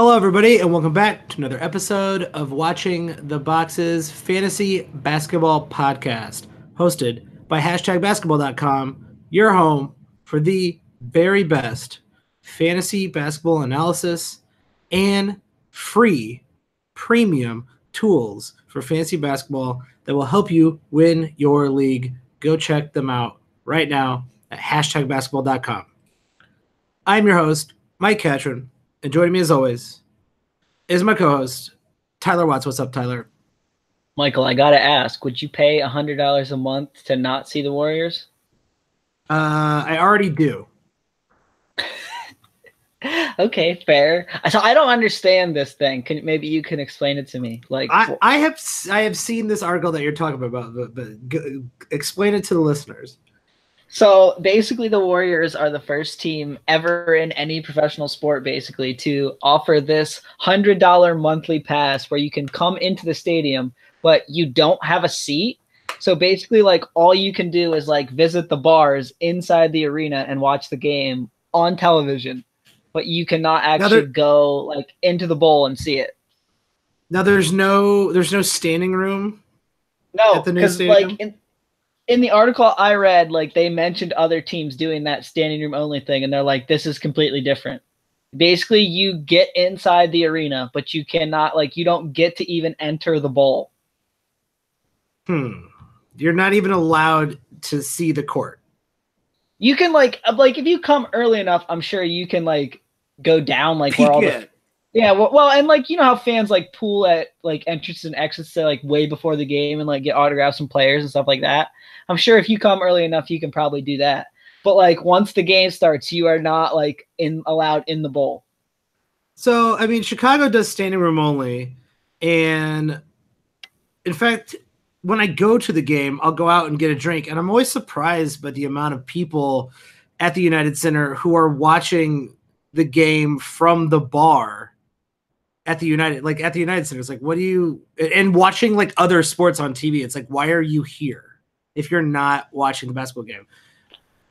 Hello, everybody, and welcome back to another episode of Watching the Boxes Fantasy Basketball Podcast, hosted by #basketball.com, your home for the very best fantasy basketball analysis and free premium tools for fantasy basketball that will help you win your league. Go check them out right now at #basketball.com. I'm your host, Mike Catron. And joining me, as always, is my co-host, Tyler Watts. What's up, Tyler? Michael, I gotta ask, would you pay $100 a month to not see the Warriors? I already do. Okay, fair. So I don't understand this thing. Maybe you can explain it to me? Like, I have seen this article that you're talking about, but explain it to the listeners. So basically, the Warriors are the first team ever in any professional sport, basically, to offer this $100 monthly pass where you can come into the stadium, but you don't have a seat. So basically, like, all you can do is like visit the bars inside the arena and watch the game on television, but you cannot actually go like into the bowl and see it. Now there's no standing room. No, because like in the article I read, like they mentioned other teams doing that standing room only thing, and they're like, this is completely different. Basically, you get inside the arena, but you cannot, like, you don't get to even enter the bowl. You're not even allowed to see the court. You can like if you come early enough, I'm sure you can like go down like where all the well, and like you know how fans like pool at like entrances and exits to like way before the game and like get autographs from players and stuff like that. I'm sure if you come early enough, you can probably do that. But like once the game starts, you are not like allowed in the bowl. So I mean, Chicago does standing room only, and in fact, when I go to the game, I'll go out and get a drink, and I'm always surprised by the amount of people at the United Center who are watching the game from the bar at the United Center. It's like, what do you, and watching like other sports on TV, it's like, why are you here if you're not watching the basketball game?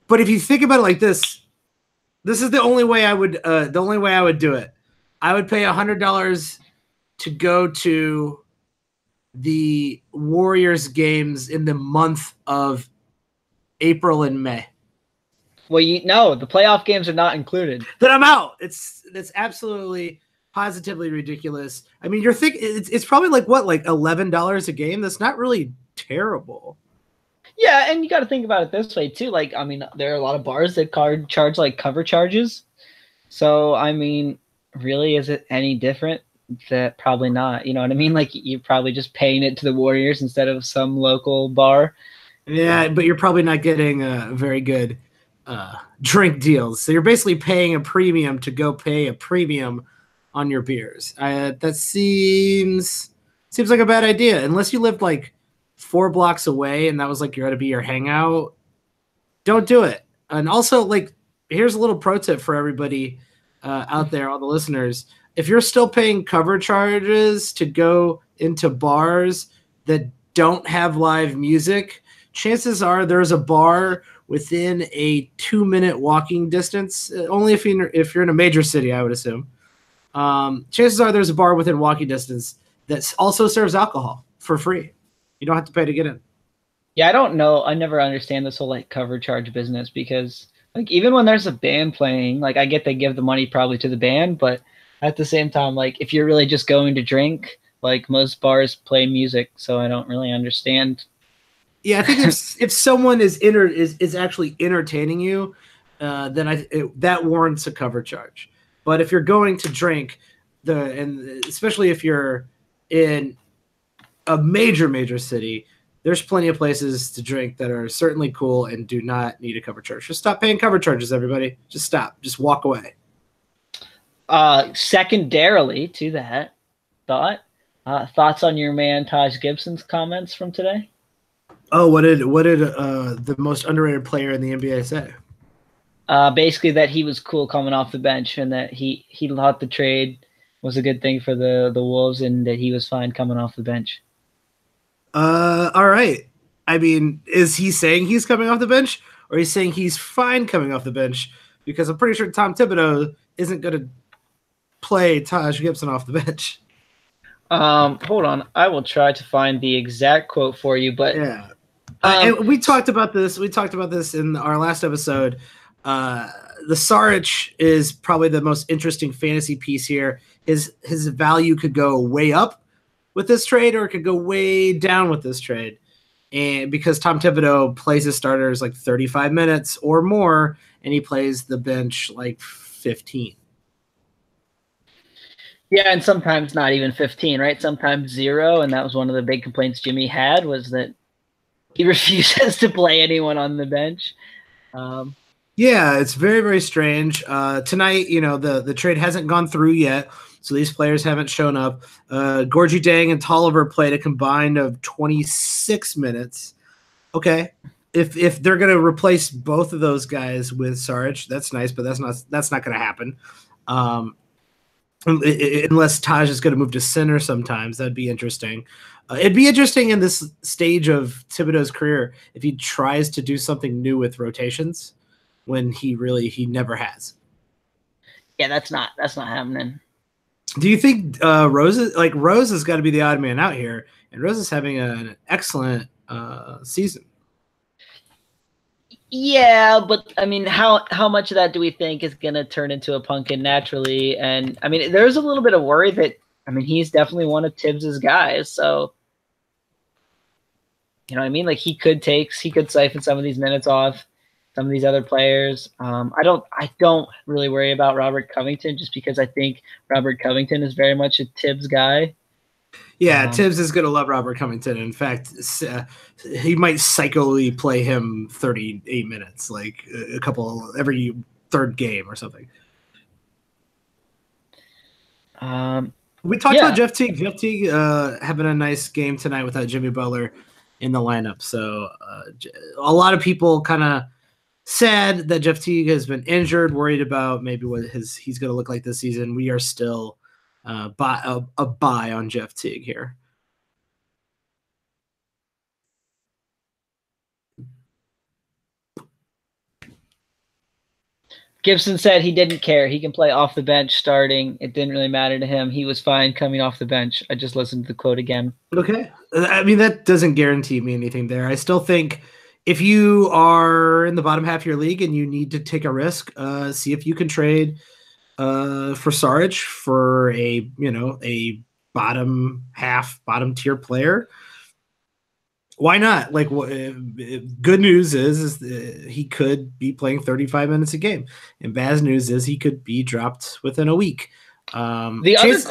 But if you think about it like this is the only way I would do it. I would pay $100 to go to the Warriors games in the month of April and May. Well, the playoff games are not included. Then I'm out. It's absolutely positively ridiculous. I mean, you're thinking it's probably like what, like $11 a game? That's not really terrible. Yeah, and you got to think about it this way too. Like, I mean, there are a lot of bars that charge like cover charges. So, I mean, really, is it any different? That probably not. You know what I mean? Like, you're probably just paying it to the Warriors instead of some local bar. Yeah, but you're probably not getting a very good drink deals. So you're basically paying a premium to go pay a premium on your beers. That seems like a bad idea, unless you lived like 4 blocks away and that was like going to be your hangout. Don't do it. And also, like, here's a little pro tip for everybody out there, all the listeners. If you're still paying cover charges to go into bars that don't have live music, chances are there's a bar within a 2-minute walking distance. Only if you're in a major city, I would assume. Chances are there's a bar within walking distance that also serves alcohol for free. You don't have to pay to get in. Yeah, I don't know. I never understand this whole like cover charge business because like even when there's a band playing, like I get they give the money probably to the band, but at the same time, like if you're really just going to drink, like most bars play music, so I don't really understand. Yeah, I think if someone is actually entertaining you, then that warrants a cover charge. But if you're going to drink, and especially if you're in a major city, there's plenty of places to drink that are certainly cool and do not need a cover charge. Just stop paying cover charges, everybody. Just stop. Just walk away. Secondarily to that thoughts on your man Taj Gibson's comments from today? Oh, what did the most underrated player in the NBA say? Basically that he was cool coming off the bench and that he thought the trade was a good thing for the Wolves and that he was fine coming off the bench. All right. I mean, is he saying he's coming off the bench, or he's saying he's fine coming off the bench? Because I'm pretty sure Tom Thibodeau isn't going to play Taj Gibson off the bench? Hold on. I will try to find the exact quote for you, but yeah. And we talked about this. We talked about this in our last episode. The Saric is probably the most interesting fantasy piece here. His value could go way up with this trade, or it could go way down with this trade. And because Tom Thibodeau plays his starters like 35 minutes or more, and he plays the bench like 15. Yeah, and sometimes not even 15, right? Sometimes 0, and that was one of the big complaints Jimmy had, was that he refuses to play anyone on the bench. Yeah, it's very, very strange. Tonight, the trade hasn't gone through yet, so these players haven't shown up. Gorgie Dang and Tolliver played a combined of 26 minutes. Okay, if they're going to replace both of those guys with Saric, that's nice, but that's not going to happen. Unless Taj is going to move to center sometimes. That'd be interesting. It'd be interesting in this stage of Thibodeau's career if he tries to do something new with rotations when he never has. Yeah, that's not happening. Do you think Rose has got to be the odd man out here, and Rose is having an excellent season? Yeah, but I mean, how much of that do we think is going to turn into a pumpkin naturally? And I mean, there's a little bit of worry that, I mean, he's definitely one of Tibbs's guys. So, you know what I mean? Like he could siphon some of these minutes off some of these other players. I don't really worry about Robert Covington, just because I think Robert Covington is very much a Tibbs guy. Yeah, Tibbs is going to love Robert Covington. In fact, he might psychically play him 38 minutes, like a couple every third game or something. We talked about Jeff Teague. Jeff Teague having a nice game tonight without Jimmy Butler in the lineup. So a lot of people kind of sad that Jeff Teague has been injured, worried about maybe what he's going to look like this season. We are still a buy on Jeff Teague here. Gibson said he didn't care. He can play off the bench starting. It didn't really matter to him. He was fine coming off the bench. I just listened to the quote again. Okay. I mean, that doesn't guarantee me anything there. I still think if you are in the bottom half of your league and you need to take a risk, see if you can trade for Saric for a bottom tier player. Why not? Like, good news is he could be playing 35 minutes a game, and bad news is he could be dropped within a week. Chances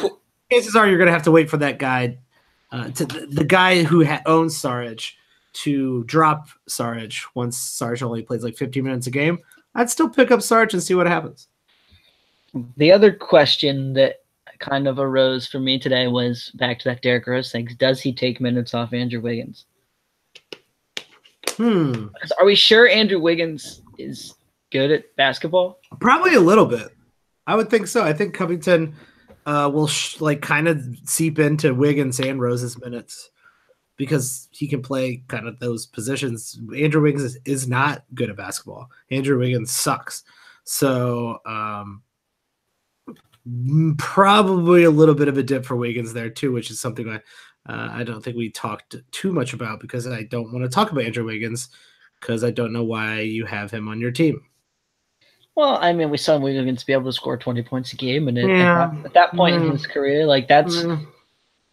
are you're going to have to wait for that guy, the guy who owns Saric, to drop Saric once Saric only plays like 15 minutes a game. I'd still pick up Saric and see what happens. The other question that kind of arose for me today was back to that Derrick Rose thing. Does he take minutes off Andrew Wiggins? Are we sure Andrew Wiggins is good at basketball? Probably a little bit. I would think so. I think Covington will kind of seep into Wiggins and Rose's minutes because he can play kind of those positions. Andrew Wiggins is not good at basketball. Andrew Wiggins sucks. So probably a little bit of a dip for Wiggins there too, which is something I don't think we talked too much about because I don't want to talk about Andrew Wiggins because I don't know why you have him on your team. Well, I mean, we saw Wiggins be able to score 20 points a game, and at that point in his career, like that's.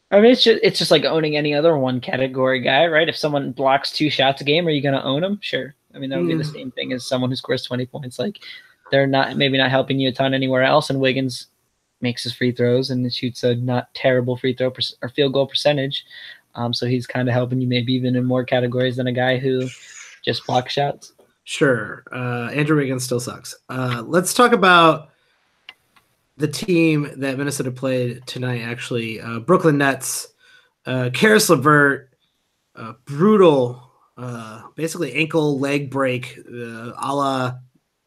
I mean, it's just like owning any other one category guy, right? If someone blocks 2 shots a game, are you going to own them? Sure. I mean, that would be the same thing as someone who scores 20 points. Like they're maybe not helping you a ton anywhere else, and Wiggins makes his free throws and shoots a not terrible free throw or field goal percentage. So he's kind of helping you maybe even in more categories than a guy who just blocks shots. Sure. Andrew Wiggins still sucks. Let's talk about the team that Minnesota played tonight, actually. Brooklyn Nets. Karis LeVert, brutal, basically ankle leg break, a la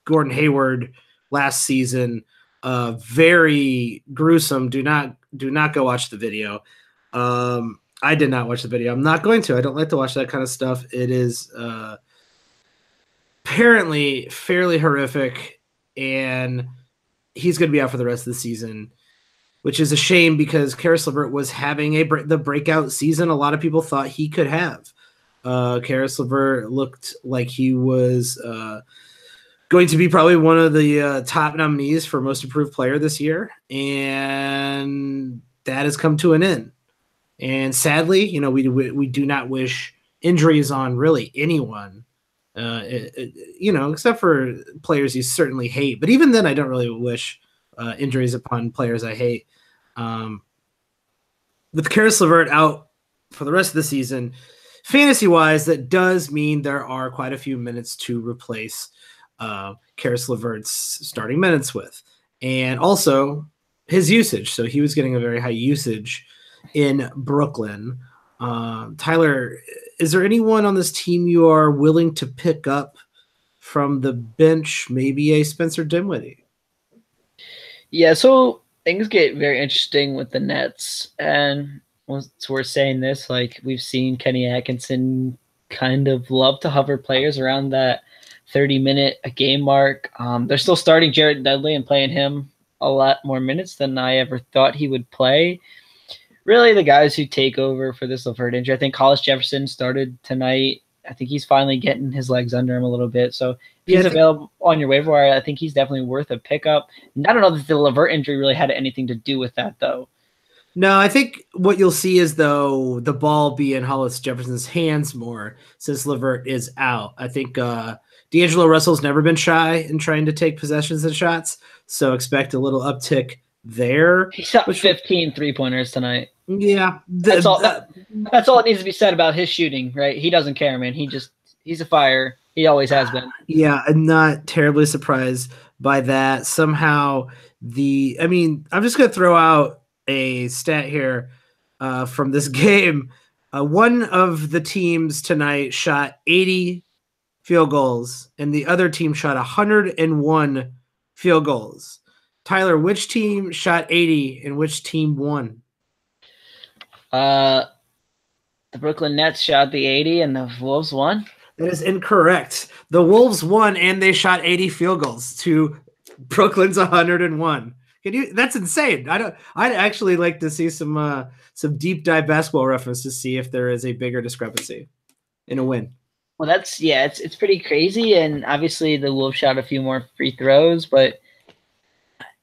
Gordon Hayward last season. Very gruesome. Do not go watch the video. I did not watch the video. I'm not going to. I don't like to watch that kind of stuff. It is apparently fairly horrific, and he's going to be out for the rest of the season. which is a shame because Karis LeVert was having the breakout season a lot of people thought he could have. Karis LeVert looked like he was going to be probably one of the top nominees for most improved player this year, and that has come to an end. And sadly, you know, we do not wish injuries on really anyone, you know, except for players you certainly hate. But even then, I don't really wish injuries upon players I hate. With Karis LeVert out for the rest of the season, fantasy-wise, that does mean there are quite a few minutes to replace Karis LeVert's starting minutes with. And also his usage. So he was getting a very high usage in Brooklyn. Tyler, is there anyone on this team you are willing to pick up from the bench, maybe a Spencer Dinwiddie? Yeah, so things get very interesting with the Nets. And it's worth saying this, like we've seen Kenny Atkinson kind of love to hover players around that 30-minute a game mark. They're still starting Jared Dudley and playing him a lot more minutes than I ever thought he would play. Really, the guys who take over for this LeVert injury, I think Hollis Jefferson started tonight. I think he's finally getting his legs under him a little bit. So if he's available on your waiver wire, I think he's definitely worth a pickup. And I don't know that the LeVert injury really had anything to do with that, though. No, I think what you'll see is, though, the ball be in Hollis Jefferson's hands more since LeVert is out. I think D'Angelo Russell's never been shy in trying to take possessions and shots, so expect a little uptick there. He shot 15 3-pointers tonight. Yeah. That's all that needs to be said about his shooting, right? He doesn't care, man. He's a fire. He always has been. Yeah, I'm not terribly surprised by that. Somehow I'm just going to throw out a stat here from this game. One of the teams tonight shot 80 field goals, and the other team shot 101 field goals. Tyler, which team shot 80 and which team won? The Brooklyn Nets shot the 80 and the Wolves won. That is incorrect. The Wolves won and they shot 80 field goals to Brooklyn's 101. That's insane. I'd actually like to see some deep dive basketball reference to see if there is a bigger discrepancy in a win. Well, it's pretty crazy, and obviously the Wolves shot a few more free throws, but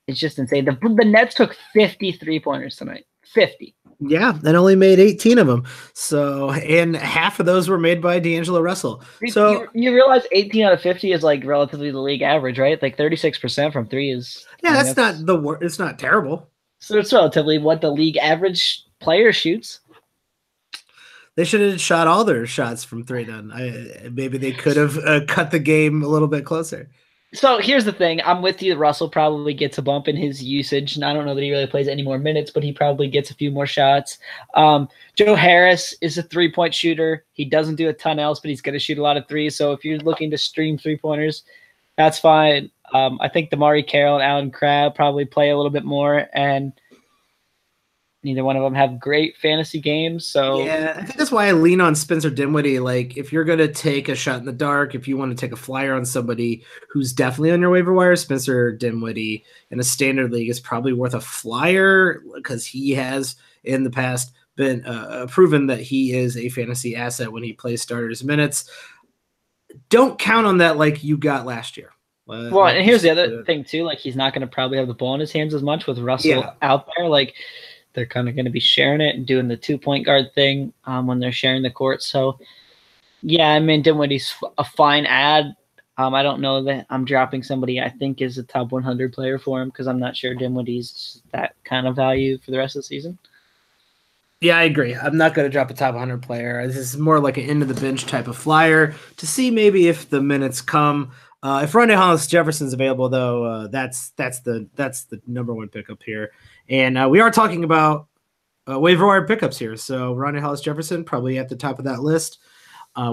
it's just insane. The Nets took 50 3-pointers tonight. 50. Yeah, and only made 18 of them. So, and half of those were made by D'Angelo Russell. So you realize 18 out of 50 is like relatively the league average, right? Like 36% from three is. Yeah, it's not terrible. So it's relatively what the league average player shoots. They should have shot all their shots from three then. Maybe they could have cut the game a little bit closer. So here's the thing. I'm with you. Russell probably gets a bump in his usage, and I don't know that he really plays any more minutes, but he probably gets a few more shots. Joe Harris is a three-point shooter. He doesn't do a ton else, but he's going to shoot a lot of threes. So if you're looking to stream three-pointers, that's fine. I think Damari Carroll and Alan Crabb probably play a little bit more, and neither one of them have great fantasy games. So yeah, I think that's why I lean on Spencer Dinwiddie. Like, if you're going to take a shot in the dark, if you want to take a flyer on somebody who's definitely on your waiver wire, Spencer Dinwiddie in a standard league is probably worth a flyer because he has in the past been proven that he is a fantasy asset when he plays starters minutes. Don't count on that like you got last year. Well, and here's the other thing too. Like, he's not going to probably have the ball in his hands as much with Russell out there. Like, they're kind of going to be sharing it and doing the 2-point guard thing when they're sharing the court. So, yeah, I mean, Dinwiddie's a fine ad. I don't know that I'm dropping somebody I think is a top 100 player for him because I'm not sure Dinwiddie's that kind of value for the rest of the season. Yeah, I agree. I'm not going to drop a top 100 player. This is more like an end-of-the-bench type of flyer to see maybe if the minutes come. If Rondae Hollis Jefferson's available, though, that's the number one pickup here. And we are talking about waiver wire pickups here. So Rondae Hollis Jefferson probably at the top of that list.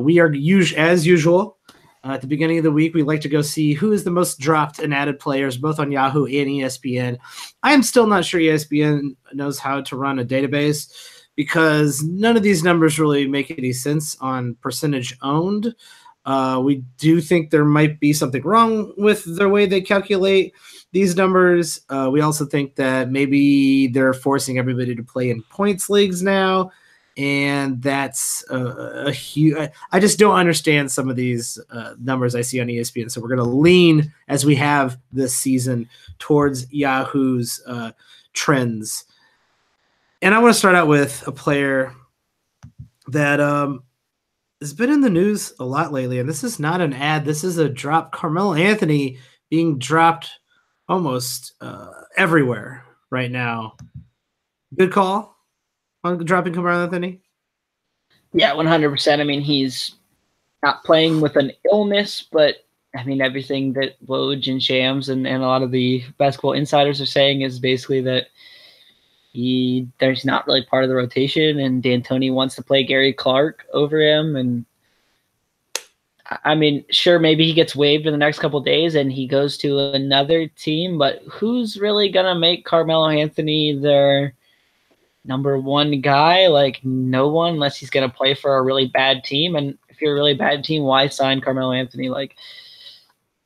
We are as usual at the beginning of the week. We like to go see who is the most dropped and added players, both on Yahoo and ESPN. I am still not sure ESPN knows how to run a database because none of these numbers really make any sense on percentage owned. We do think there might be something wrong with the way they calculate these numbers. We also think that maybe they're forcing everybody to play in points leagues now, and that's a huge. I just don't understand some of these numbers I see on ESPN. So we're going to lean, as we have this season, towards Yahoo's trends. And I want to start out with a player that has been in the news a lot lately, and this is not an ad. This is a drop. Carmelo Anthony being dropped almost everywhere right now. Good call on dropping Carmelo Anthony? Yeah, 100%. I mean, he's not playing with an illness, but I mean, everything that Woj and Shams and a lot of the basketball insiders are saying is basically that there's not really part of the rotation, and D'Antoni wants to play Gary Clark over him. And I mean, sure, maybe he gets waived in the next couple of days and he goes to another team, but who's really going to make Carmelo Anthony their number one guy? Like, no one, unless he's going to play for a really bad team. And if you're a really bad team, why sign Carmelo Anthony? Like,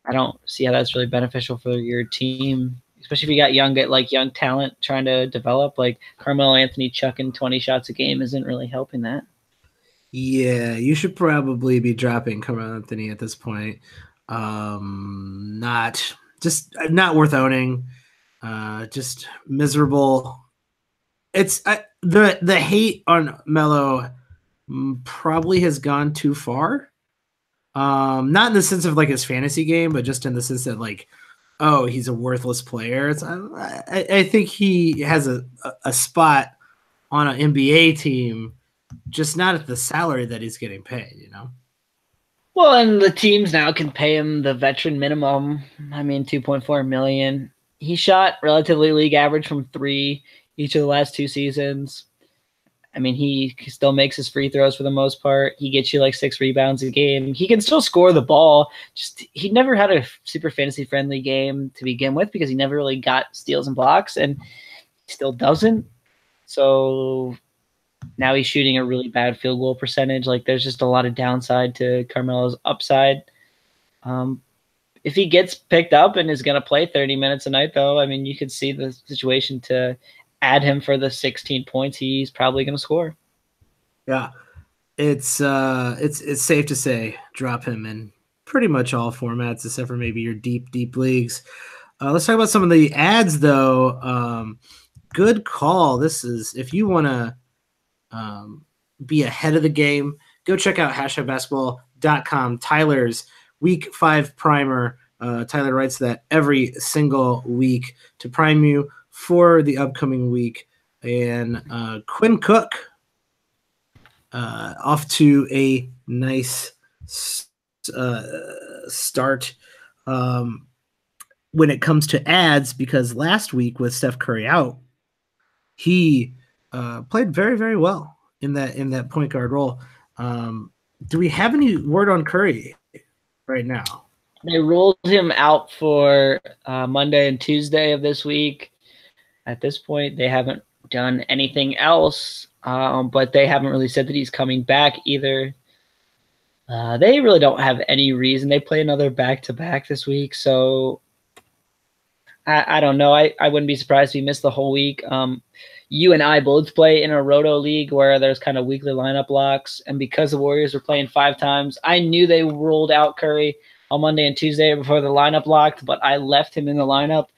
I don't see how that's really beneficial for your team, especially if you got young talent trying to develop. Like, Carmelo Anthony chucking 20 shots a game isn't really helping that. Yeah, you should probably be dropping Carmelo Anthony at this point. Not worth owning. Just miserable. It's the hate on Melo probably has gone too far. Not in the sense of like his fantasy game, but just in the sense that like, oh, he's a worthless player. I think he has a spot on an NBA team, just not at the salary that he's getting paid, you know? Well, and the teams now can pay him the veteran minimum. I mean, $2.4 million. He shot relatively league average from 3 each of the last 2 seasons. I mean, he still makes his free throws for the most part. He gets you like 6 rebounds a game. He can still score the ball. Just he never had a super fantasy friendly game to begin with because he never really got steals and blocks, and he still doesn't. So now he's shooting a really bad field goal percentage. Like, there's just a lot of downside to Carmelo's upside. If he gets picked up and is going to play 30 minutes a night, though, I mean, you could see the situation to add him for the 16 points he's probably going to score. Yeah, it's safe to say drop him in pretty much all formats except for maybe your deep leagues. Let's talk about some of the ads, though. Good call. This is, if you want to be ahead of the game, go check out hashtagbasketball.com. Tyler's week 5 primer. Tyler writes that every single week to prime you for the upcoming week. And Quinn Cook off to a nice start when it comes to ads, because last week with Steph Curry out, he played very, very well in that point guard role. Do we have any word on Curry right now? They ruled him out for Monday and Tuesday of this week. At this point, they haven't done anything else, but they haven't really said that he's coming back either. They really don't have any reason. They play another back-to-back this week, so I don't know. I wouldn't be surprised if he missed the whole week. You and I both play in a roto league where there's kind of weekly lineup locks, and because the Warriors were playing 5 times, I knew they ruled out Curry on Monday and Tuesday before the lineup locked, but I left him in the lineup.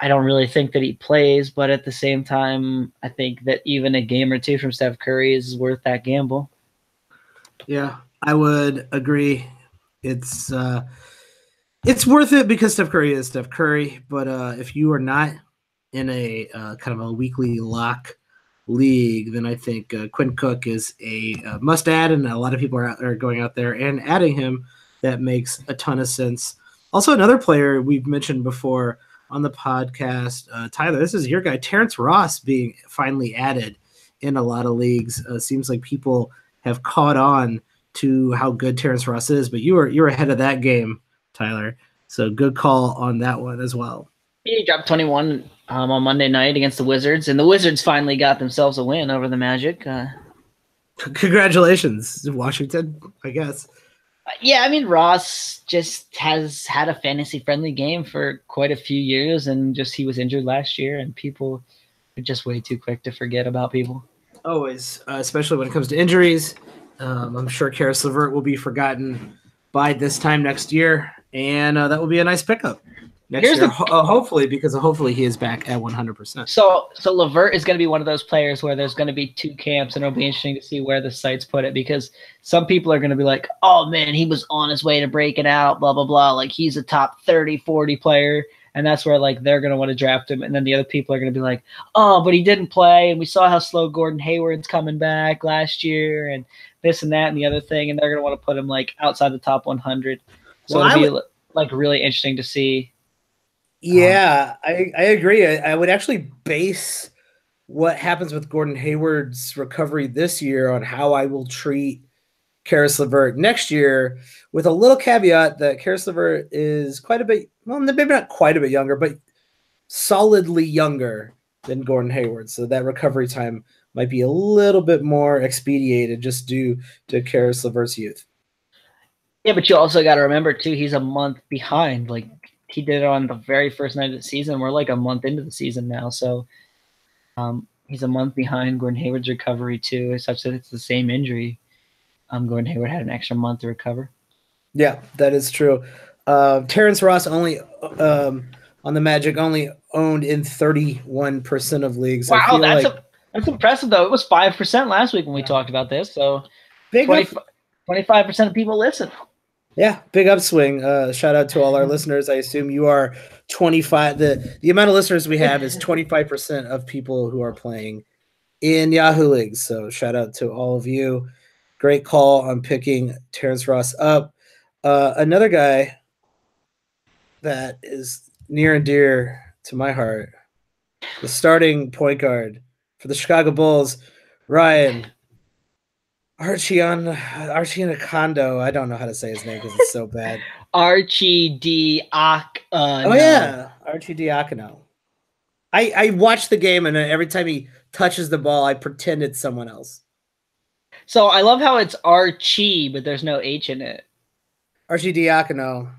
I don't really think that he plays, but at the same time, I think that even a game or 2 from Steph Curry is worth that gamble. Yeah, I would agree. It's worth it because Steph Curry is Steph Curry, but if you are not in a kind of a weekly lock league, then I think Quinn Cook is a must add, and a lot of people are going out there and adding him. That makes a ton of sense. Also, another player we've mentioned before on the podcast, Tyler, this is your guy, Terrence Ross, being finally added in a lot of leagues. Seems like people have caught on to how good Terrence Ross is, but you're ahead of that game, Tyler. So good call on that one as well. He dropped 21 on Monday night against the Wizards, and the Wizards finally got themselves a win over the Magic. Congratulations, Washington, I guess. Yeah, I mean, Ross just has had a fantasy-friendly game for quite a few years, and just he was injured last year, and people are just way too quick to forget about people. Always, especially when it comes to injuries. I'm sure Karis LeVert will be forgotten by this time next year, and that will be a nice pickup next year. Hopefully, because hopefully he is back at 100%. So LeVert is going to be one of those players where there's going to be two camps, and it'll be interesting to see where the sites put it, because some people are going to be like, oh man, he was on his way to breaking out, blah, blah, blah. Like he's a top 30, 40 player. And that's where like they're going to want to draft him. And then the other people are going to be like, oh, but he didn't play. And we saw how slow Gordon Hayward's coming back last year and this and that and the other thing. And they're going to want to put him like outside the top 100. So it'll be like really interesting to see. Yeah, I agree. I would actually base what happens with Gordon Hayward's recovery this year on how I will treat Karis LeVert next year, with a little caveat that Karis LeVert is quite a bit, well, maybe not quite a bit younger, but solidly younger than Gordon Hayward. So that recovery time might be a little bit more expedited just due to Karis LeVert's youth. Yeah, but you also got to remember, too, he's a month behind. Like, he did it on the very first night of the season. We're like a month into the season now. So he's a month behind Gordon Hayward's recovery, too, such that it's the same injury. Gordon Hayward had an extra month to recover. Yeah, that is true. Terrence Ross only on the Magic only owned in 31% of leagues. Wow, that's impressive though. It was 5% last week when we talked about this. So 25% of people listen. Yeah, big upswing. Shout out to all our listeners. I assume you are 25. The amount of listeners we have is 25% of people who are playing in Yahoo leagues. So shout out to all of you. Great call on picking Terrence Ross up. Another guy that is near and dear to my heart, the starting point guard for the Chicago Bulls, Ryan Arcidiacono. I don't know how to say his name because it's so bad. Arcidiacono. Oh yeah, Arcidiacono. I watch the game, and every time he touches the ball, I pretend it's someone else. So I love how it's Archie, but there's no H in it. Arcidiacono.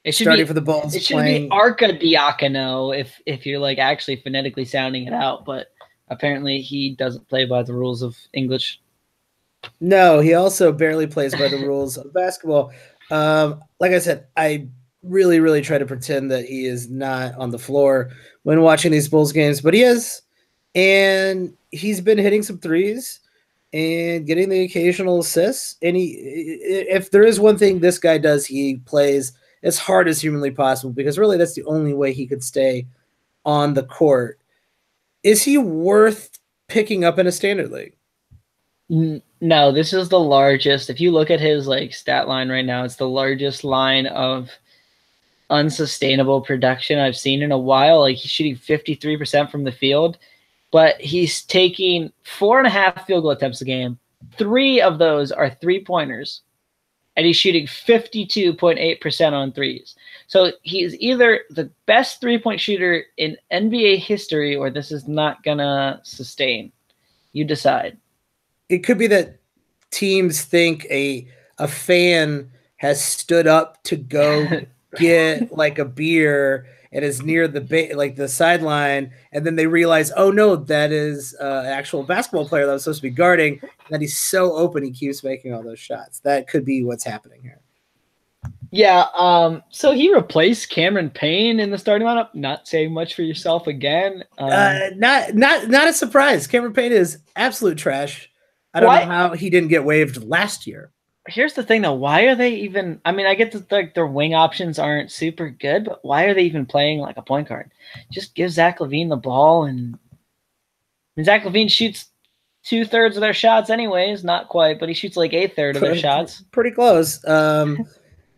It should starting be for the Bulls. It should be Arcidiacono if you're like actually phonetically sounding it out, but apparently he doesn't play by the rules of English. No, he also barely plays by the rules of basketball. Like I said, I really, really try to pretend that he is not on the floor when watching these Bulls games, but he is. And he's been hitting some threes and getting the occasional assists. And if there is one thing this guy does, he plays as hard as humanly possible, because really that's the only way he could stay on the court. Is he worth picking up in a standard league? No, this is the largest. If you look at his like stat line right now, it's the largest line of unsustainable production I've seen in a while. Like he's shooting 53% from the field, but he's taking 4.5 field goal attempts a game. 3 of those are 3-pointers, and he's shooting 52.8% on threes. So he's either the best 3-point shooter in NBA history, or this is not gonna sustain. You decide. It could be that teams think a fan has stood up to go get like a beer and is near the sideline, and then they realize, oh no, that is an actual basketball player that was supposed to be guarding, and that he's so open he keeps making all those shots. That could be what's happening here. Yeah, so he replaced Cameron Payne in the starting lineup. Not saying much for yourself again. Not a surprise. Cameron Payne is absolute trash. I don't know how he didn't get waived last year. Here's the thing, though. Why are they even – I mean, I get that like their wing options aren't super good, but why are they even playing like a point guard? Just give Zach LaVine the ball. And I mean, Zach LaVine shoots 2/3 of their shots anyways. Not quite, but he shoots like 1/3 of their shots. Pretty close.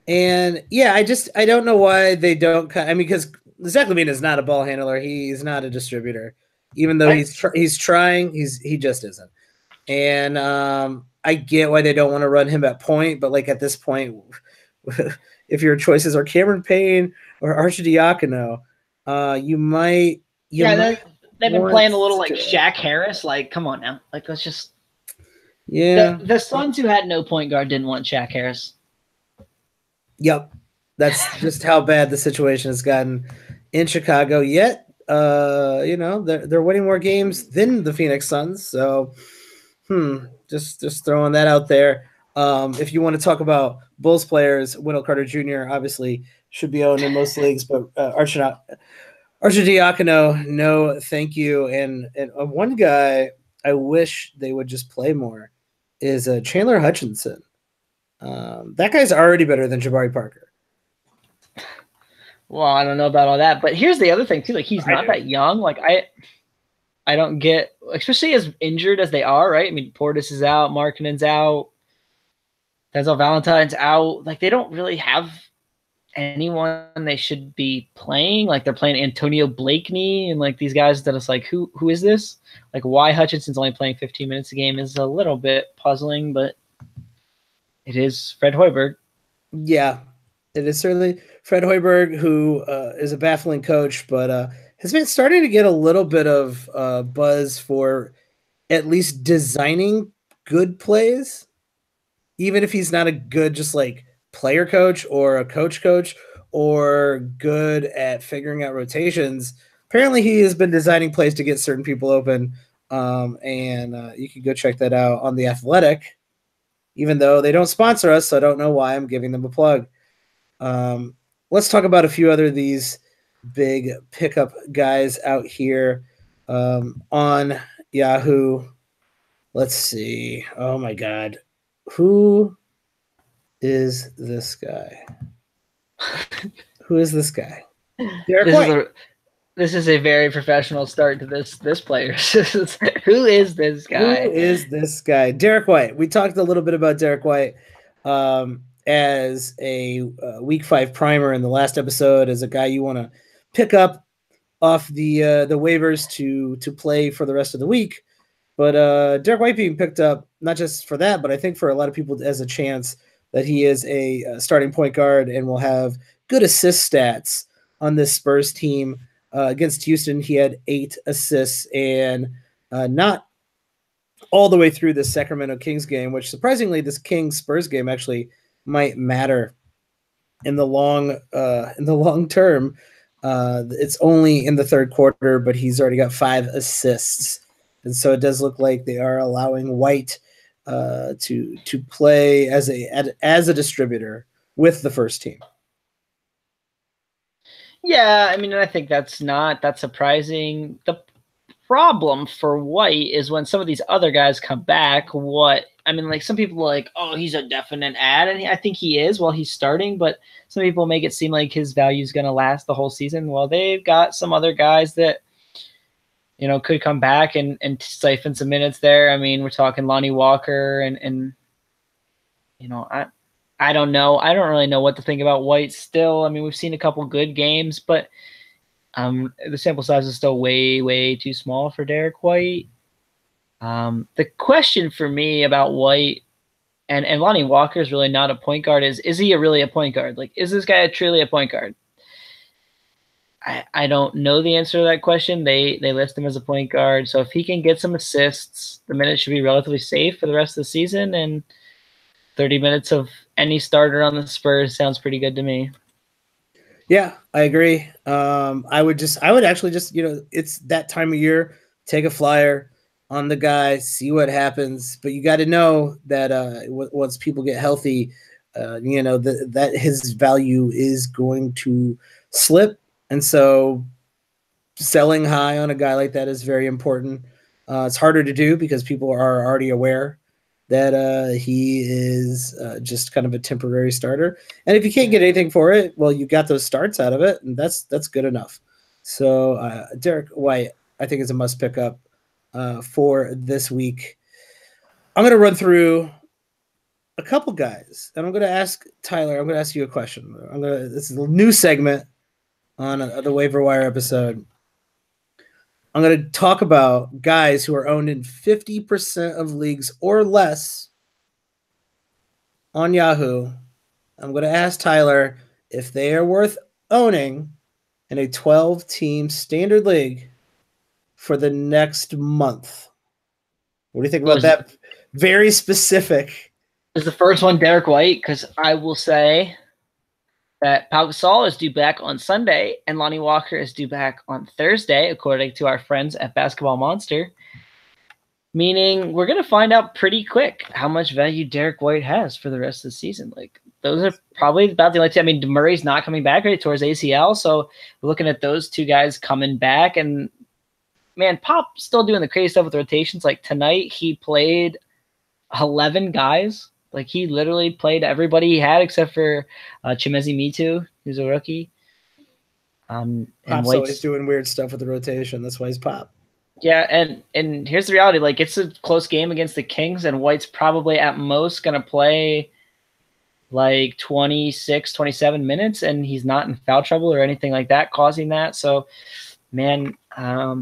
And, yeah, I don't know why they don't – I mean, because Zach LaVine is not a ball handler. He's not a distributor. Even though he's trying, he just isn't. And I get why they don't want to run him at point, but like at this point, if your choices are Cameron Payne or Arcidiacono, you might. They've been playing a little like Shaq Harris. Like, come on now, like let's just. Yeah. The Suns, who had no point guard, didn't want Shaq Harris. Yep. That's just how bad the situation has gotten in Chicago. Yet, they're winning more games than the Phoenix Suns. So, just throwing that out there. If you want to talk about Bulls players, Wendell Carter Jr. obviously should be owned in most leagues, but Arcidiacono, no, thank you. And one guy I wish they would just play more is Chandler Hutchinson. That guy's already better than Jabari Parker. Well, I don't know about all that, but here's the other thing too. Like, he's not that young. Like, I don't get, especially as injured as they are, right? I mean, Portis is out, Markkanen's out, Denzel Valentine's out. Like, they don't really have anyone they should be playing. Like, they're playing Antonio Blakeney and like these guys that it's like, who is this? Like, why Hutchinson's only playing 15 minutes a game is a little bit puzzling, but it is Fred Hoiberg. Yeah, it is certainly Fred Hoiberg, who is a baffling coach, but has been starting to get a little bit of buzz for at least designing good plays, even if he's not a good just like player coach or a coach or good at figuring out rotations. Apparently, he has been designing plays to get certain people open, and you can go check that out on The Athletic, even though they don't sponsor us, so I don't know why I'm giving them a plug. Let's talk about a few other of these big pickup guys out here on Yahoo. Let's see. Oh my God. Who is this guy? Who is this guy? Derek White. This is a very professional start to this player. Who is this guy? Who is this guy? Derek White. We talked a little bit about Derek White as a Week 5 primer in the last episode, as a guy you want to pick up off the waivers to play for the rest of the week. But Derek White being picked up, not just for that, but I think for a lot of people as a chance that he is a starting point guard and will have good assist stats on this Spurs team. Against Houston, he had 8 assists, and not all the way through the Sacramento Kings game, which surprisingly, this Kings-Spurs game actually might matter in the long term. It's only in the third quarter, but he's already got 5 assists. And so it does look like they are allowing White to play as a distributor with the first team. Yeah, I mean, I think that's not that surprising. The problem for White is when some of these other guys come back. Like some people are like, oh, he's a definite add, and I think he is while he's starting. But some people make it seem like his value is going to last the whole season. Well, they've got some other guys that could come back and siphon some minutes there. I mean, we're talking Lonnie Walker and I don't know. I don't really know what to think about White still. I mean, we've seen a couple good games, but the sample size is still way, way too small for Derek White. The question for me about White and Lonnie Walker is really not a point guard. Is he really a point guard? Like, is this guy truly a point guard? I don't know the answer to that question. They list him as a point guard. So if he can get some assists, the minutes should be relatively safe for the rest of the season, and 30 minutes of any starter on the Spurs sounds pretty good to me. Yeah, I agree. I would actually just, it's that time of year, take a flyer on the guy, see what happens. But you got to know that once people get healthy, that his value is going to slip. And so selling high on a guy like that is very important. It's harder to do because people are already aware that he is just kind of a temporary starter. And if you can't get anything for it, well, you got those starts out of it, and that's good enough. So Derek White, I think, is a must pick up for this week. I'm going to run through a couple guys, and I'm going to ask Tyler, I'm going to ask you a question. This is a new segment on the waiver wire episode. I'm going to talk about guys who are owned in 50% of leagues or less on Yahoo. I'm going to ask Tyler if they are worth owning in a 12-team standard league for the next month. What do you think about that Very specific. Is the first one Derek White? Because I will say that Pau Gasol is due back on Sunday, and Lonnie Walker is due back on Thursday, according to our friends at Basketball Monster. Meaning we're going to find out pretty quick how much value Derek White has for the rest of the season. Like, those are probably about the only two. I mean, Murray's not coming back, right, towards ACL, so we're looking at those two guys coming back. And, man, Pop's still doing the crazy stuff with rotations. Like, tonight he played 11 guys. Like, he literally played everybody he had except for Chimezi Mitu, who's a rookie. And Pop's always doing weird stuff with the rotation. That's why he's Pop. Yeah, and here's the reality. Like, it's a close game against the Kings, and White's probably at most going to play like 26, 27 minutes, and he's not in foul trouble or anything like that causing that. So, man, I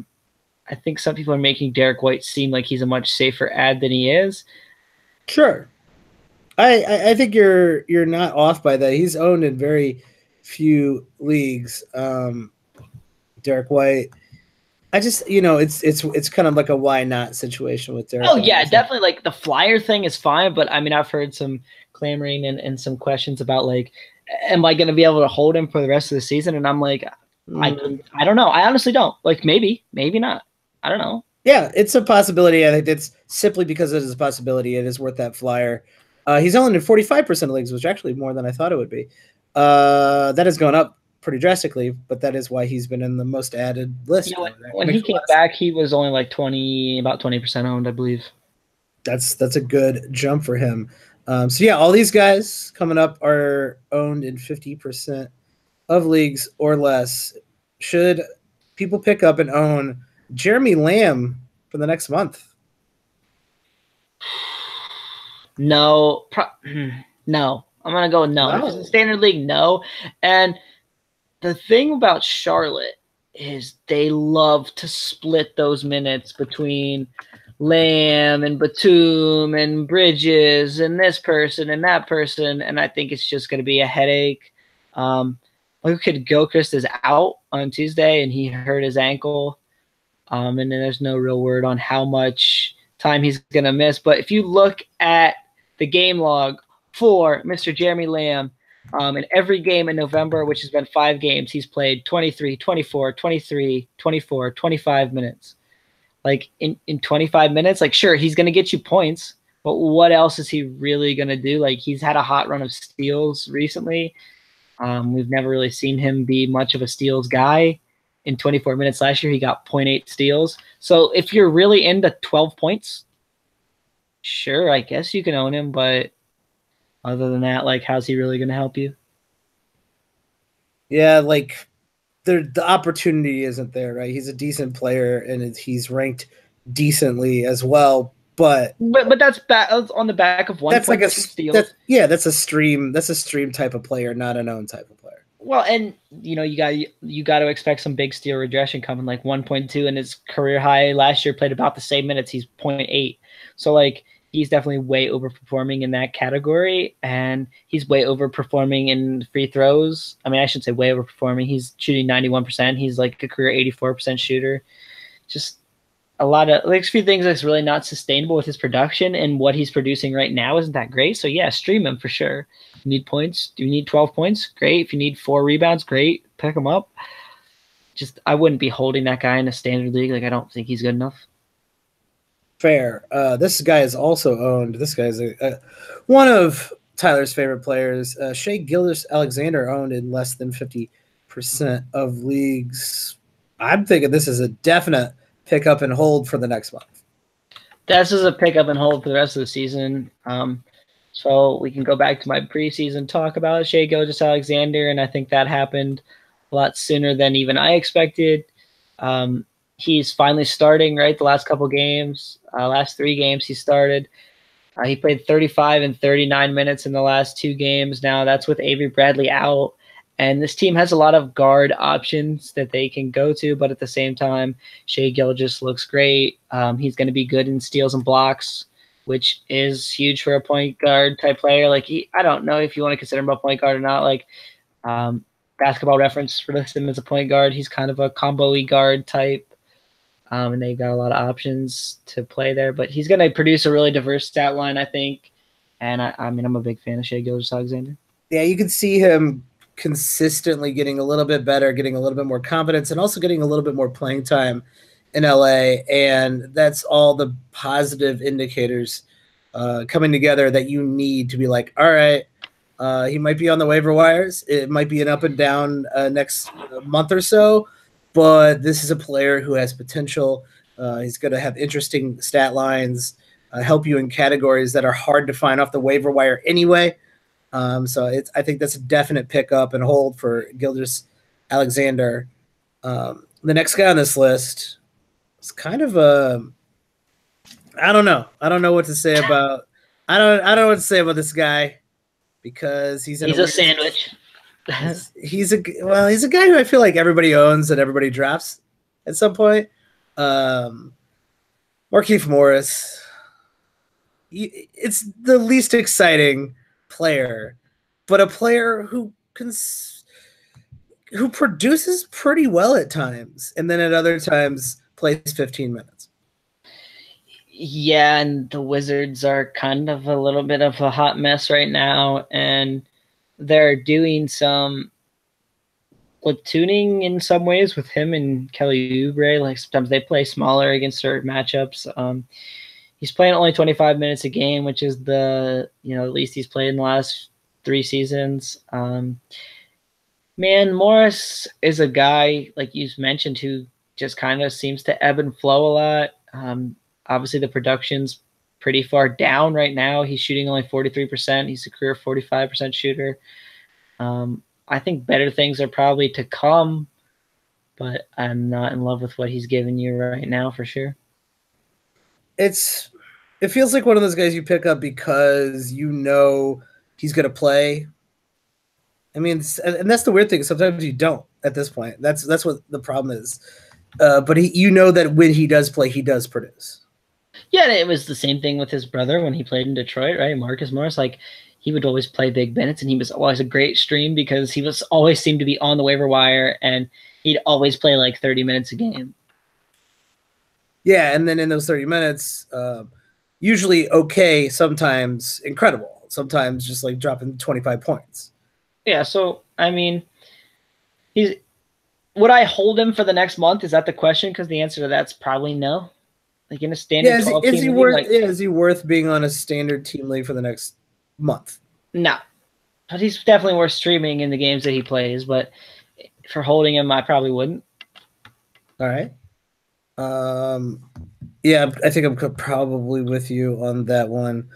think some people are making Derek White seem like he's a much safer ad than he is. Sure. I think you're not off by that. He's owned in very few leagues. Derek White. I just, it's kind of like a why not situation with Derek. Oh, yeah, definitely. Like, the flyer thing is fine, but I mean, I've heard some clamoring and some questions about, like, am I going to be able to hold him for the rest of the season? And I'm like, I don't know. I honestly don't. Like, maybe not. I don't know. Yeah, it's a possibility. I think it's simply because it is a possibility. It is worth that flyer. He's owned in 45% of leagues, which is actually more than I thought it would be. That has gone up pretty drastically, but that is why he's been in the most added list. When he came back, he was only like about 20% owned, I believe. That's a good jump for him. So yeah, all these guys coming up are owned in 50% of leagues or less. Should people pick up and own Jeremy Lamb for the next month? No. No. I'm going to go no. If it's a standard league, no. And the thing about Charlotte is they love to split those minutes between Lamb and Batum and Bridges and this person and that person, and I think it's just going to be a headache. Gilchrist is out on Tuesday, and he hurt his ankle, and then there's no real word on how much time he's going to miss. But if you look at the game log for Mr. Jeremy Lamb, in every game in November, which has been 5 games, he's played 23, 24, 23, 24, 25 minutes. Like, in 25 minutes, like, sure, he's going to get you points, but what else is he really going to do? Like, he's had a hot run of steals recently. We've never really seen him be much of a steals guy. In 24 minutes last year, he got 0.8 steals. So if you're really into 12 points, sure, I guess you can own him, but other than that, like, how's he really going to help you? Yeah, like, the opportunity isn't there, right? He's a decent player, and he's ranked decently as well. But that's on the back of one. That's like a steal. That's a stream. That's a stream type of player, not an own type of player. Well, and you got to expect some big steal regression coming, like 1.2, and his career high last year played about the same minutes. He's 0.8. So, like, he's definitely way overperforming in that category, and he's way overperforming in free throws. I mean, I should say way overperforming. He's shooting 91%. He's like a career 84% shooter. Just a lot of, like, a few things that's really not sustainable with his production, and what he's producing right now isn't that great. So yeah, stream him for sure. You need points? Do you need 12 points? Great. If you need 4 rebounds, great. Pick him up. Just, I wouldn't be holding that guy in a standard league. Like, I don't think he's good enough. Fair. This guy is also owned. This guy is one of Tyler's favorite players. Shai Gilgeous-Alexander owned in less than 50% of leagues. I'm thinking this is a definite pick up and hold for the next month. This is a pick up and hold for the rest of the season. So we can go back to my preseason talk about Shai Gilgeous-Alexander, and I think that happened a lot sooner than even I expected. He's finally starting, right? The last couple games, last 3 games he started. He played 35 and 39 minutes in the last 2 games. Now that's with Avery Bradley out. And this team has a lot of guard options that they can go to, but at the same time, Shai Gilgeous looks great. He's going to be good in steals and blocks, which is huge for a point guard type player. Like, I don't know if you want to consider him a point guard or not. Like, Basketball Reference for him as a point guard. He's kind of a combo-y guard type. And they've got a lot of options to play there. But he's going to produce a really diverse stat line, I think. And I mean, I'm a big fan of Shai Gilgeous-Alexander. Yeah, you can see him consistently getting a little bit better, getting a little bit more confidence, and also getting a little bit more playing time in LA. And that's all the positive indicators coming together that you need to be like, all right, he might be on the waiver wires. It might be an up and down next month or so, but this is a player who has potential. He's going to have interesting stat lines, help you in categories that are hard to find off the waiver wire anyway. So I think that's a definite pickup and hold for Gilgeous-Alexander. The next guy on this list is kind of a, I don't know. I don't know what to say about. I don't know what to say about this guy because he's a sandwich. he's a guy who I feel like everybody owns and everybody drafts at some point. Markieff Morris. It's the least exciting player, but a player who produces pretty well at times, and then at other times plays 15 minutes. Yeah, and the Wizards are kind of a little bit of a hot mess right now, and they're doing some platooning in some ways with him and Kelly Oubre. Like sometimes they play smaller against certain matchups. He's playing only 25 minutes a game, which is the at least he's played in the last 3 seasons. Man, Morris is a guy like you mentioned who just kind of seems to ebb and flow a lot. Obviously, the production's pretty far down right now. He's shooting only 43%. He's a career 45% shooter. I think better things are probably to come, but I'm not in love with what he's giving you right now for sure. It feels like one of those guys you pick up because he's going to play. I mean, and that's the weird thing. Sometimes you don't at this point. That's what the problem is. But that when he does play, he does produce. Yeah, it was the same thing with his brother when he played in Detroit, right? Marcus Morris, like he would always play big minutes, and he was always a great stream because he was always seemed to be on the waiver wire, and he'd always play like 30 minutes a game. Yeah, and then in those 30 minutes, usually okay, sometimes incredible, sometimes just like dropping 25 points. Yeah, so I mean, would I hold him for the next month? Is that the question? Because the answer to that's probably no. Like in a standard 12 team league, is he worth being on a standard team league for the next month? No. But he's definitely worth streaming in the games that he plays, but for holding him, I probably wouldn't. All right. Yeah, I think I'm probably with you on that one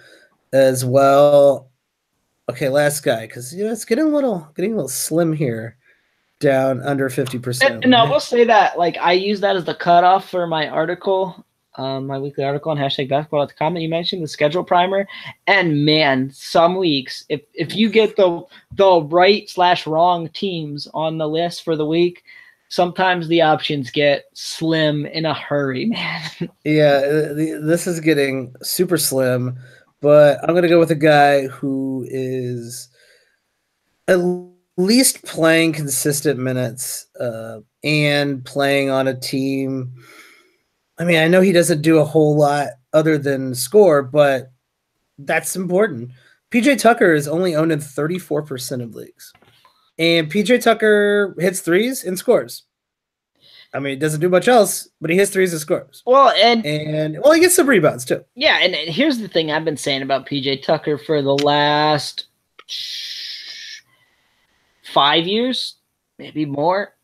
as well. Okay, last guy, because it's getting a little slim here. Down under 50%. No, we'll say that. Like I use that as the cutoff for my article, my weekly article on #basketball.com that you mentioned, the schedule primer. And man, some weeks, if you get the right/wrong teams on the list for the week, sometimes the options get slim in a hurry, man. Yeah, this is getting super slim, but I'm gonna go with a guy who is at least playing consistent minutes and playing on a team. I mean, I know he doesn't do a whole lot other than score, but that's important. PJ Tucker is only owned in 34% of leagues. And PJ Tucker hits threes and scores. I mean, he doesn't do much else, but he hits threes and scores. Well, and he gets some rebounds too. Yeah, and here's the thing I've been saying about PJ Tucker for the last 5 years, maybe more.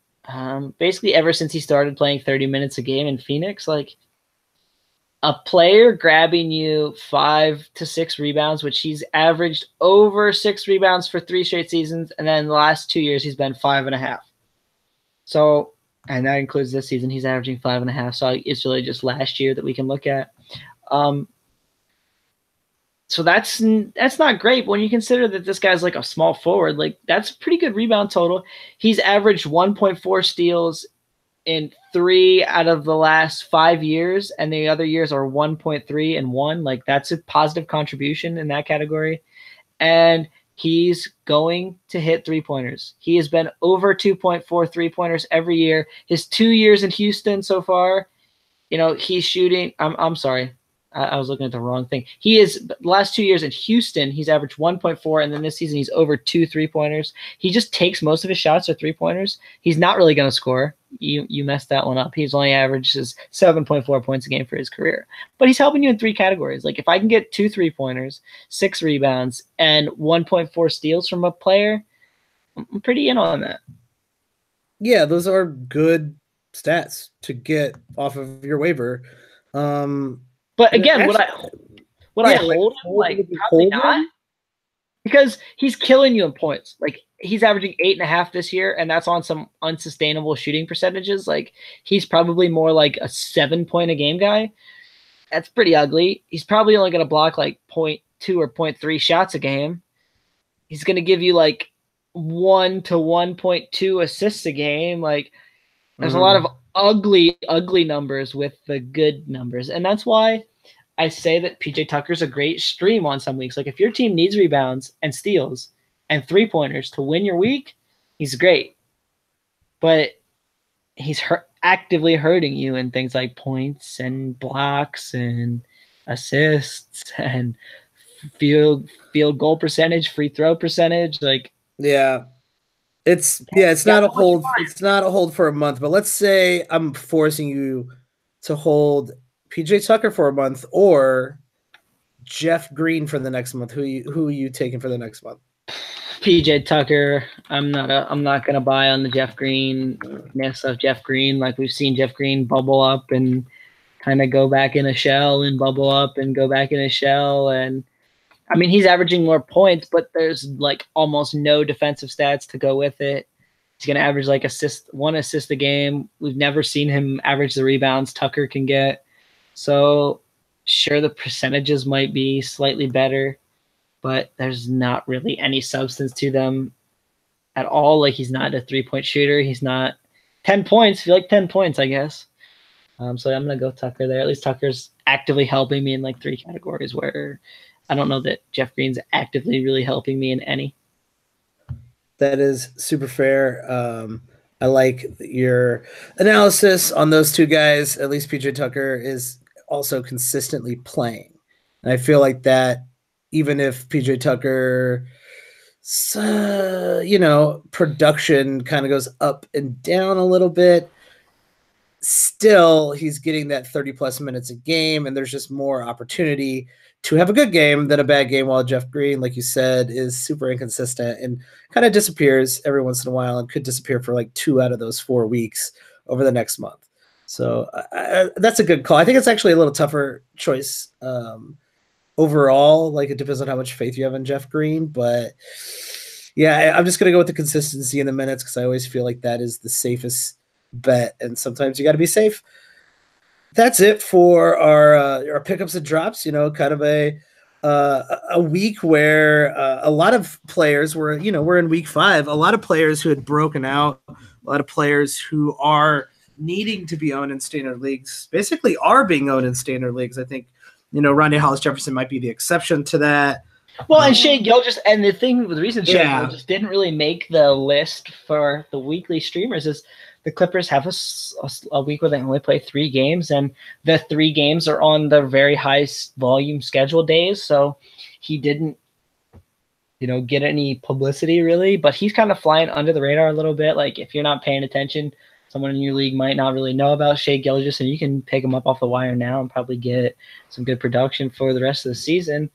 Basically, ever since he started playing 30 minutes a game in Phoenix, like a player grabbing you 5 to 6 rebounds, which he's averaged over 6 rebounds for 3 straight seasons, and then the last 2 years he's been 5.5. So, and that includes this season, he's averaging 5.5. So it's really just last year that we can look at. So that's not great. But when you consider that this guy's like a small forward, like that's a pretty good rebound total. He's averaged 1.4 steals in 3 out of the last 5 years, and the other years are 1.3 and 1. Like that's a positive contribution in that category. And he's going to hit 3-pointers. He has been over 2.4 3-pointers every year. His 2 years in Houston so far, he's shooting. I'm sorry. I was looking at the wrong thing. He is the last 2 years in Houston, he's averaged 1.4, and then this season he's over 2 3-pointers. He just takes most of his shots are 3-pointers. He's not really going to score. You messed that one up. He's only averages 7.4 points a game for his career. But he's helping you in 3 categories. Like if I can get 2 3-pointers, 6 rebounds, and 1.4 steals from a player, I'm pretty in on that. Yeah, those are good stats to get off of your waiver. But again, actually, would I hold him? Like probably not, because he's killing you in points. Like he's averaging 8.5 this year, and that's on some unsustainable shooting percentages. Like he's probably more like a 7-point a game guy. That's pretty ugly. He's probably only going to block like 0.2 or 0.3 shots a game. He's going to give you like 1 to 1.2 assists a game. Like there's a lot of ugly numbers with the good numbers. And that's why I say that PJ Tucker's a great stream on some weeks. Like if your team needs rebounds and steals and 3-pointers to win your week, he's great. But he's actively hurting you in things like points and blocks and assists and field goal percentage, free throw percentage. Like it's not a hold. It's not a hold for a month. But let's say I'm forcing you to hold PJ Tucker for a month or Jeff Green for the next month. Who are you taking for the next month? PJ Tucker. I'm not gonna buy on the Jeff Green-ness of Jeff Green. Like we've seen Jeff Green bubble up and kind of go back in a shell and bubble up and go back in a shell. And I mean, he's averaging more points, but there's like almost no defensive stats to go with it. He's going to average like 1 assist a game. We've never seen him average the rebounds Tucker can get. So sure, the percentages might be slightly better, but there's not really any substance to them at all. Like he's not a 3-point shooter. He's not 10 points. If you like 10 points, I guess. So I'm going to go Tucker there. At least Tucker's actively helping me in like 3 categories where I don't know that Jeff Green's actively really helping me in any. That is super fair. I like your analysis on those 2 guys. At least PJ Tucker is also consistently playing. And I feel like that even if PJ Tucker, production kind of goes up and down a little bit, still he's getting that 30+ minutes a game, and there's just more opportunity to have a good game than a bad game, while Jeff Green, like you said, is super inconsistent and kind of disappears every once in a while and could disappear for like 2 out of those 4 weeks over the next month. So that's a good call. I think it's actually a little tougher choice overall. Like it depends on how much faith you have in Jeff Green, but yeah, I'm just going to go with the consistency in the minutes because I always feel like that is the safest bet, and sometimes you got to be safe. That's it for our pickups and drops. Kind of a week where a lot of players were, we're in week 5. A lot of players who had broken out, a lot of players who are needing to be owned in standard leagues, basically are being owned in standard leagues. I think, Rondé Hollis-Jefferson might be the exception to that. Well, and Shai Gilgeous, and the reason Shai Gilgeous didn't really make the list for the weekly streamers is the Clippers have a week where they only play 3 games, and the 3 games are on the very high volume schedule days. So he didn't, get any publicity really, but he's kind of flying under the radar a little bit. Like if you're not paying attention, someone in your league might not really know about Shai Gilgeous, and you can pick him up off the wire now and probably get some good production for the rest of the season.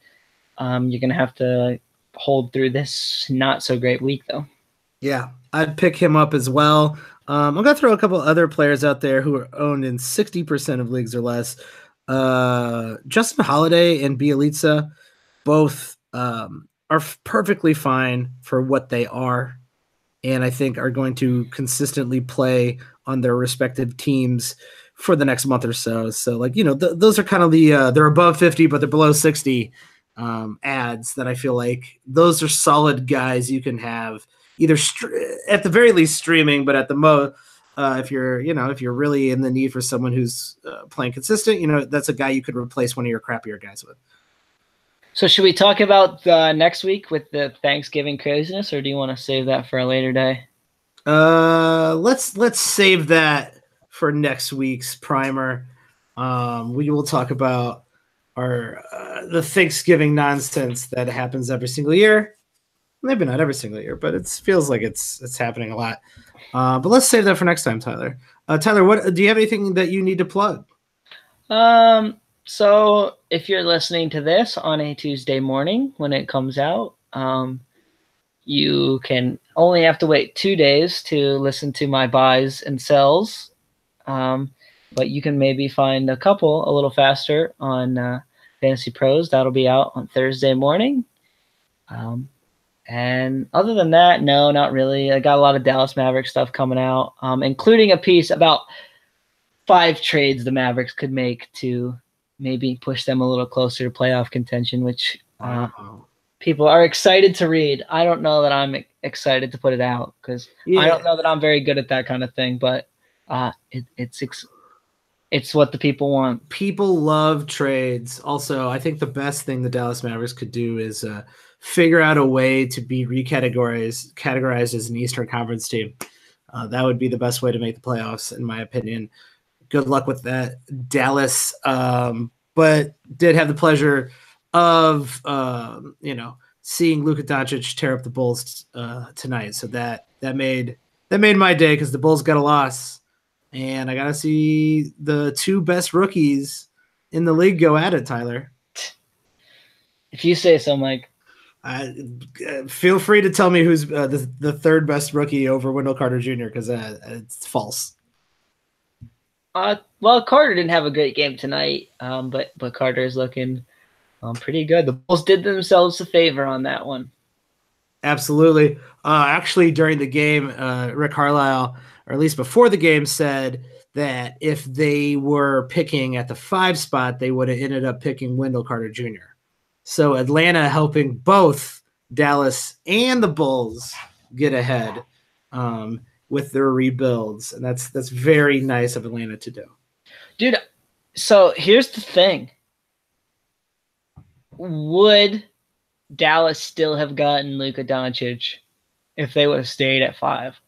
You're going to have to hold through this not so great week though. Yeah, I'd pick him up as well. I'm going to throw a couple other players out there who are owned in 60% of leagues or less. Justin Holiday and Bielitsa both are perfectly fine for what they are, and I think are going to consistently play on their respective teams for the next month or so. So, those are kind of the they're above 50, but they're below 60 ads that I feel like those are solid guys you can have either at the very least streaming, but at the most, if you're really in the need for someone who's playing consistent, that's a guy you could replace one of your crappier guys with. So should we talk about next week with the Thanksgiving craziness, or do you want to save that for a later day? Let's save that for next week's primer. We will talk about our the Thanksgiving nonsense that happens every single year. Maybe not every single year, but it feels like it's happening a lot. But let's save that for next time, Tyler. Tyler, what do you have anything that you need to plug? So if you're listening to this on a Tuesday morning when it comes out, you can only have to wait 2 days to listen to my buys and sells. But you can maybe find a couple a little faster on Fantasy Pros. That'll be out on Thursday morning. And other than that, no, not really. I got a lot of Dallas Mavericks stuff coming out, including a piece about 5 trades the Mavericks could make to maybe push them a little closer to playoff contention, which people are excited to read. I don't know that I'm excited to put it out because I don't know that I'm very good at that kind of thing, but it's what the people want. People love trades. Also, I think the best thing the Dallas Mavericks could do is figure out a way to be categorized as an Eastern Conference team. That would be the best way to make the playoffs, in my opinion. Good luck with that, Dallas. But did have the pleasure of seeing Luka Doncic tear up the Bulls tonight. So that made my day because the Bulls got a loss, and I got to see the 2 best rookies in the league go at it. Tyler, if you say so, Mike. Feel free to tell me who's the 3rd best rookie over Wendell Carter Jr. because it's false. Well, Carter didn't have a great game tonight, but Carter is looking pretty good. The Bulls did themselves a favor on that one. Absolutely. Actually, during the game, Rick Carlisle, or at least before the game, said that if they were picking at the 5 spot, they would have ended up picking Wendell Carter Jr. So Atlanta helping both Dallas and the Bulls get ahead with their rebuilds, and that's very nice of Atlanta to do. Dude, so here's the thing. Would Dallas still have gotten Luka Doncic if they would have stayed at 5?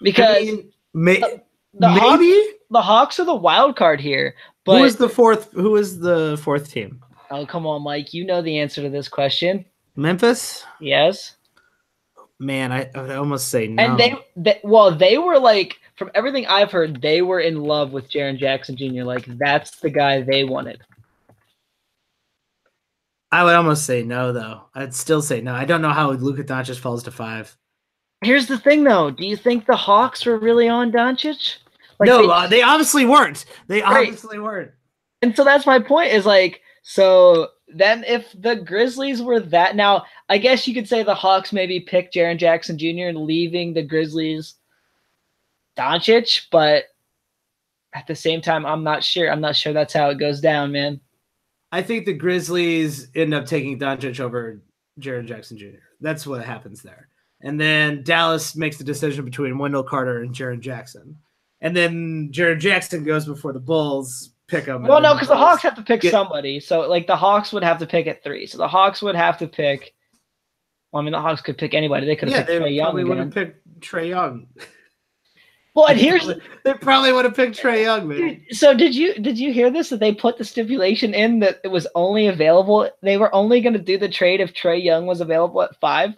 Because maybe the Hawks are the wild card here. But who is the 4th team? Oh, come on, Mike. You know the answer to this question. Memphis? Yes. Man, I would almost say no. And they were like, from everything I've heard, they were in love with Jaren Jackson Jr. Like, that's the guy they wanted. I would almost say no, though. I'd still say no. I don't know how Luka Doncic falls to 5. Here's the thing, though. Do you think the Hawks were really on Doncic? Like no, they obviously weren't. Obviously weren't. And so that's my point is like, so then if the Grizzlies were that, now I guess you could say the Hawks maybe picked Jaren Jackson Jr. and leaving the Grizzlies Doncic, but at the same time, I'm not sure. I'm not sure that's how it goes down, man. I think the Grizzlies end up taking Doncic over Jaren Jackson Jr. That's what happens there. And then Dallas makes the decision between Wendell Carter and Jaren Jackson. And then Jaren Jackson goes before the Bulls pick him. Well, no, because the Hawks have to pick somebody. So, like, the Hawks would have to pick at 3. So the Hawks would have to pick. Well, I mean, the Hawks could pick anybody. They could have picked Trae Young. Probably would have picked Trae Young. Well, and they probably would have picked Trae Young, man. Dude, so did you hear this? That they put the stipulation in that it was only available. They were only going to do the trade if Trae Young was available at 5.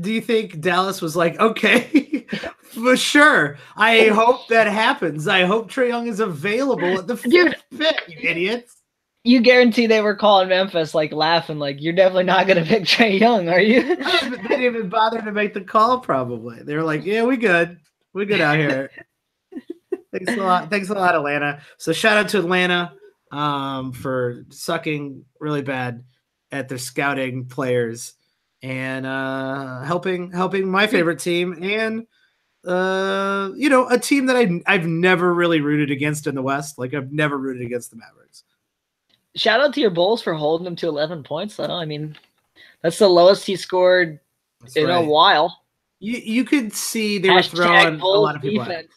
Do you think Dallas was like, okay, for sure? I hope that happens. I hope Trae Young is available at the 5th pick, you idiots. You guarantee they were calling Memphis, like, laughing, like, you're definitely not going to pick Trae Young, are you? They didn't even bother to make the call, probably. They were like, yeah, we good. We're good out here. Thanks a lot. Thanks a lot, Atlanta. So shout out to Atlanta for sucking really bad at their scouting players. And helping my favorite team and a team that I've never really rooted against in the West. Like I've never rooted against the Mavericks. Shout out to your Bulls for holding them to 11 points, though. I mean, that's the lowest he scored in a while. You could see they were throwing a lot of people at him.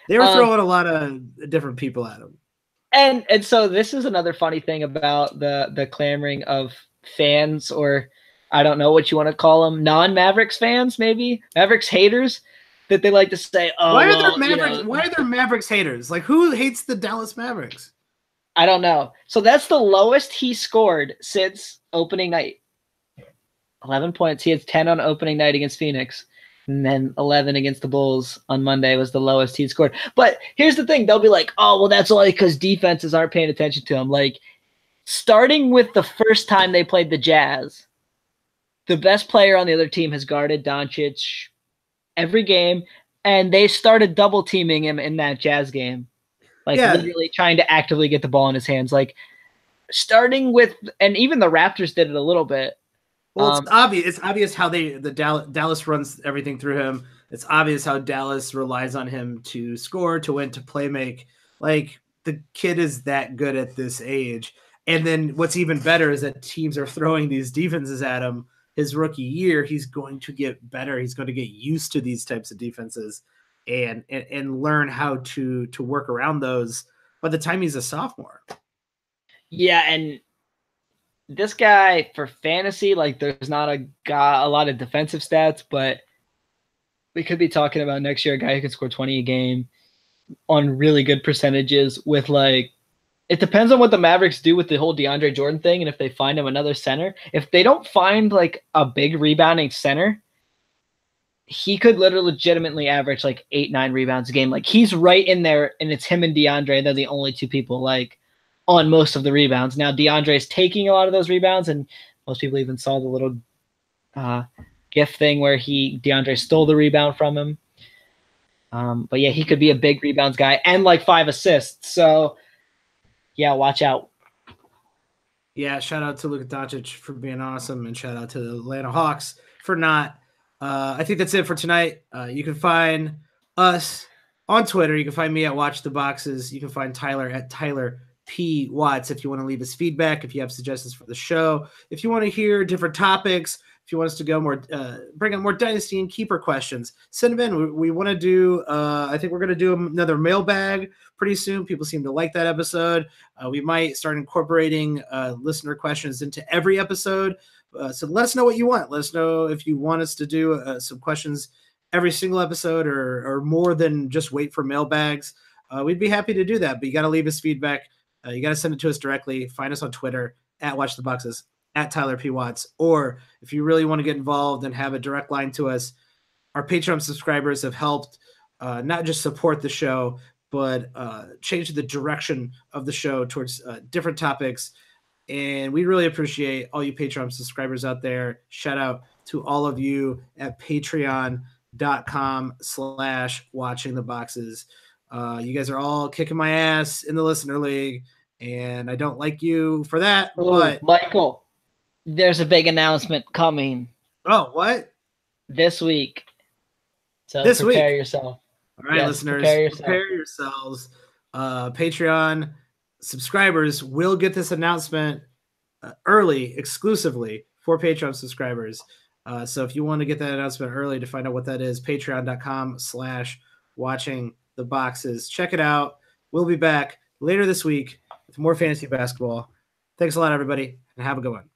They were throwing a lot of different people at him. And so this is another funny thing about the clamoring of fans, or I don't know what you want to call them, non-Mavericks fans, maybe Mavericks haters. that they like to say, oh, why are well, there Mavericks? Why are there Mavericks haters? Like, who hates the Dallas Mavericks? I don't know. So that's the lowest he scored since opening night. 11 points. He had 10 on opening night against Phoenix. And then 11 against the Bulls on Monday was the lowest he'd scored. But here's the thing. They'll be like, oh, well, that's only because defenses aren't paying attention to him. Like, starting with the first time they played the Jazz, the best player on the other team has guarded Doncic every game, and they started double teaming him in that Jazz game. Like, literally trying to actively get the ball in his hands. Like, starting with – and even the Raptors did it a little bit. Well, it's obvious. It's obvious how Dallas runs everything through him. It's obvious how Dallas relies on him to score, to win, to play make. Like, the kid is that good at this age. And then what's even better is that teams are throwing these defenses at him. His rookie year, he's going to get better. He's going to get used to these types of defenses and learn how to work around those by the time he's a sophomore. Yeah, and this guy for fantasy, like, there's not a lot of defensive stats, but we could be talking about next year a guy who can score 20 a game on really good percentages with, like, it depends on what the Mavericks do with the whole DeAndre Jordan thing and if they find him another center. If they don't find, like, a big rebounding center, he could literally legitimately average, like, 8-9 rebounds a game. Like, he's right in there, and it's him and DeAndre. They're the only two people, like, on most of the rebounds. Now, DeAndre is taking a lot of those rebounds, and most people even saw the little GIF thing where DeAndre stole the rebound from him. But, yeah, he could be a big rebounds guy and, like, 5 assists. So, yeah, watch out. Yeah, shout out to Luka Doncic for being awesome, and shout out to the Atlanta Hawks for not. I think that's it for tonight. You can find us on Twitter. You can find me at Watch the Boxes. You can find Tyler at Tyler P. Watts if you want to leave us feedback, if you have suggestions for the show, if you want to hear different topics, if you want us to go more, bring up more Dynasty and Keeper questions, send them in. We want to do, I think we're going to do another mailbag pretty soon. People seem to like that episode. We might start incorporating listener questions into every episode. So let us know what you want. Let us know if you want us to do some questions every single episode or more than just wait for mailbags. We'd be happy to do that, but you got to leave us feedback. You got to send it to us directly. Find us on Twitter at Watch the Boxes, at Tyler P. Watts. Or if you really want to get involved and have a direct line to us, our Patreon subscribers have helped not just support the show, but change the direction of the show towards different topics. And we really appreciate all you Patreon subscribers out there. Shout out to all of you at patreon.com/watchingtheboxes. You guys are all kicking my ass in the listener league, and I don't like you for that. Ooh, but Michael, there's a big announcement coming. Oh, what? This week. So this prepare week. yourself. All right, yes, listeners, prepare yourselves. Patreon subscribers will get this announcement early, exclusively for Patreon subscribers. So if you want to get that announcement early to find out what that is, patreon.com/watchingtheboxes. Check it out. We'll be back later this week with more fantasy basketball. Thanks a lot, everybody, and have a good one.